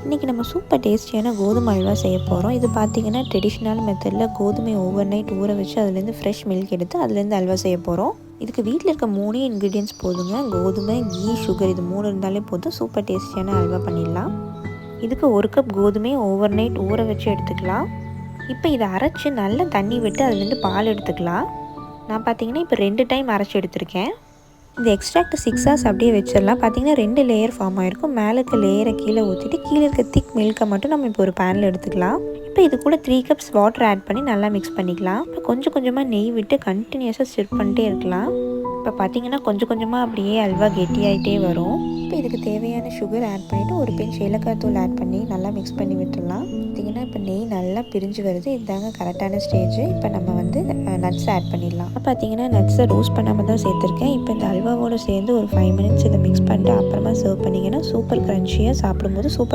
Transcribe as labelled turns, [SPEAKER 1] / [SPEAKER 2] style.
[SPEAKER 1] இன்றைக்கி நம்ம சூப்பர் டேஸ்டியான கோதுமை அல்வா செய்ய போகிறோம். இது பார்த்திங்கன்னா ட்ரெடிஷ்னல் மெத்தடில் கோதுமை ஓவர் நைட் ஊற வச்சு அதுலேருந்து ஃப்ரெஷ் மில்க் எடுத்து அதுலேருந்து அல்வா செய்ய போகிறோம். இதுக்கு வீட்டில் இருக்க 3 இன்க்ரீடியன்ட்ஸ் போதுங்க. கோதுமை, கீ, சுகர் இது 3 இருந்தாலே போதும். சூப்பர் டேஸ்டியான அல்வா பண்ணிடலாம். இதுக்கு 1 கப் கோதுமை ஓவர் நைட் ஊற வச்சு எடுத்துக்கலாம். இப்போ இதை அரைச்சி நல்லா தண்ணி விட்டு அதுலேருந்து பால் எடுத்துக்கலாம். நான் பார்த்திங்கன்னா இப்போ 2 டைம் அரைச்சி எடுத்திருக்கேன். இந்த எக்ஸ்ட்ராக்ட் 6 ஹவர்ஸ் அப்படியே வச்சிடலாம். பார்த்தீங்கன்னா 2 லேயர் ஃபார்ம் ஆகிருக்கும். மேலே இருக்க லேயரை கீழே ஊற்றிட்டு கீழே இருக்க திக் மில்கை மட்டும் நம்ம இப்போ ஒரு பேனில் எடுத்துக்கலாம். இப்போ இது கூட 3 கப்ஸ் வாட்டர் ஆட் பண்ணி நல்லா மிக்ஸ் பண்ணிக்கலாம். இப்போ கொஞ்சம் கொஞ்சமாக நெய் விட்டு கண்டினியூஸாக ஸ்டிர் பண்ணிட்டே இருக்கலாம். இப்போ பார்த்தீங்கன்னா கொஞ்சம் கொஞ்சமாக அப்படியே அல்வா கெட்டியாகிட்டே வரும். இப்போ இதுக்கு தேவையான சுகர் ஆட் பண்ணிவிட்டு ஒரு பிஞ்ச் ஏலக்காய் தூள் ஆட் பண்ணி நல்லா மிக்ஸ் பண்ணி விட்டுடலாம். பார்த்திங்கன்னா இப்போ நெய் நல்லா பிரிஞ்சு வருது. இதுதாங்க கரெக்டான ஸ்டேஜ். இப்போ நம்ம வந்து நட்ஸ் ஆட் பண்ணிடலாம். பார்த்தீங்கன்னா நட்ஸை ரோஸ்ட் பண்ணாமல் தான் சேர்த்துருக்கேன். இப்போ இந்த அல்வாவோடு சேர்ந்து ஒரு 5 மினிட்ஸ் இதை மிக்ஸ் பண்ணிட்டு அப்புறமா சர்வ் பண்ணிங்கன்னா சூப்பர் க்ரன்ச்சியாக சாப்பிடும்போது சூப்பராக